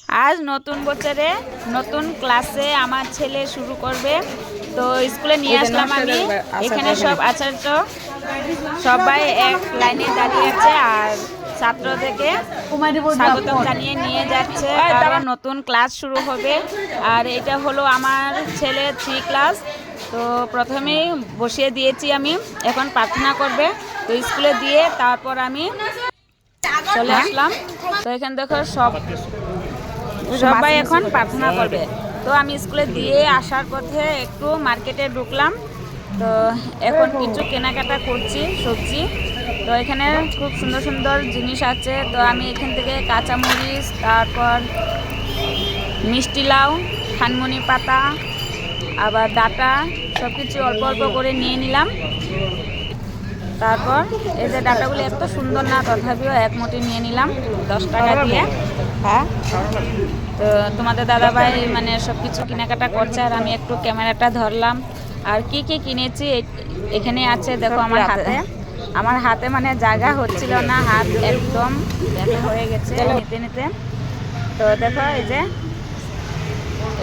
আজ নতুন বছরে নতুন ক্লাসে আমার ছেলে শুরু করবে, তো স্কুলে নিয়ে আসলাম আমি। এখানে সব আচার্য সবাই এক লাইনে দাঁড়িয়ে আছে আর ছাত্রদেরকে স্বাগতম জানিয়ে নিয়ে যাচ্ছে, কারণ নতুন ক্লাস শুরু হবে। আর এটা হলো আমার ছেলে 3 ক্লাস। তো প্রথমেই বসিয়ে দিয়েছি আমি, এখন প্রার্থনা করবে। তো স্কুলে দিয়ে তারপর আমি চলে আসলাম। তো এখানে দেখো সবাই এখন প্রার্থনা করবে। তো আমি স্কুলে দিয়ে আসার পথে একটু মার্কেটে ঢুকলাম। তো এখন কিছু কেনাকাটা করছি সবজি। তো এখানে খুব সুন্দর সুন্দর জিনিস আছে। তো আমি এখান থেকে কাঁচামরিচ, তারপর মিষ্টি লাউ, খানমনি পাতা, আবার ডাটা সব কিছু অল্প অল্প করে নিয়ে নিলাম। তারপর এই যে ডাটাগুলো এত সুন্দর না, তথাপিও এক মুঠি নিয়ে নিলাম 10 টাকা দিয়ে। হ্যাঁ, তো তোমাদের দাদাভাই মানে সব কিছু কেনাকাটা করছে আর আমি একটু ক্যামেরাটা ধরলাম। আর কি কি কিনেছি এখানে আছে দেখো আমার হাতে মানে জায়গা হচ্ছিল না, হাত একদম ব্যথা হয়ে গেছে নিতে নিতে। তো দেখো এই যে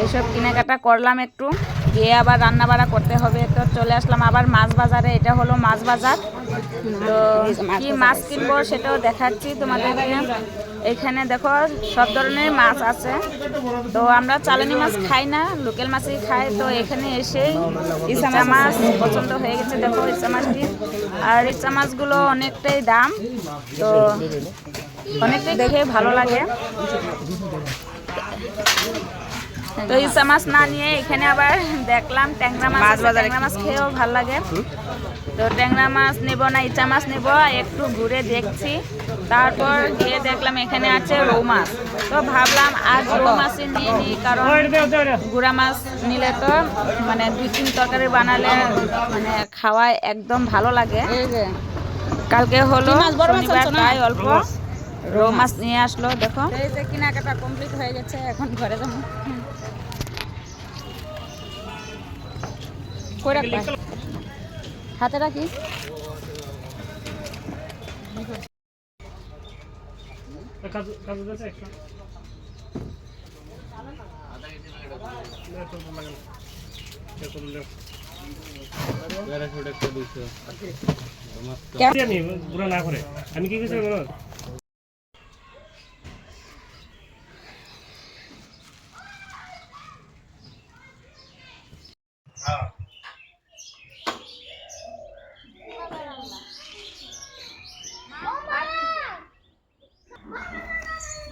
এইসব কেনাকাটা করলাম একটু, গিয়ে আবার রান্না বাড়া করতে হবে। তো চলে আসলাম আবার মাছ বাজারে। এটা হলো মাছ বাজার। তো কি মাছ কিনবো সেটাও দেখাচ্ছি তোমাদেরকে। এখানে দেখো সব ধরনের মাছ আছে। তো আমরা চালানি মাছ খাই না, লোকাল মাছই খাই। তো এখানে এসেই ইচা মাছ পছন্দ হয়ে গেছে। দেখো ইচা মাছটি, আর ইচা মাছগুলো অনেকটাই দাম। তো অনেকটাই দেখে ভালো লাগে। তো ইচা মাছ না নিয়ে এখানে আবার দেখলাম ট্যাংরা মাছ। ট্যাংরা মাছ খেয়েও ভালো লাগে। তো ট্যাংরা মাছ নেব না ইচা মাছ নেব, একটু ঘুরে দেখছি। তারপর গিয়ে দেখলাম এখানে আছে রৌ মাছ। তো ভাবলাম আজ রৌ মাছই নিয়ে নিই, কারণ গুড়া মাছ নিলে তো মানে 2-3 তরকারি বানালে মানে খাওয়ায় একদম ভালো লাগে। কালকে হলো শনিবার, তাই অল্প রৌ মাছ নিয়ে আসলো। দেখো এই যে কেনাকাটা কমপ্লিট হয়ে গেছে, এখন ঘরে যাবো। হাতে রাখি। আমি কি কিছু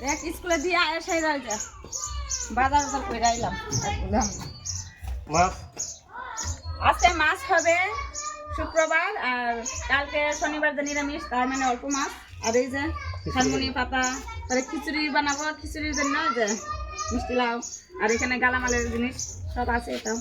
দেখ স্কুলে দিয়ে আসাই রয়েছে, বাজার করে আইলাম। আজকে মাছ হবে শুক্রবার, আর কালকে শনিবার যে নিরামিষ, তার মানে অল্প মাছ। আর এই যে খানমনি পাতা, তাহলে খিচুড়ি বানাবো, খিচুড়ির জন্য যে মিষ্টি লাউ, আর এখানে গালামালের জিনিস সব আছে। এটাও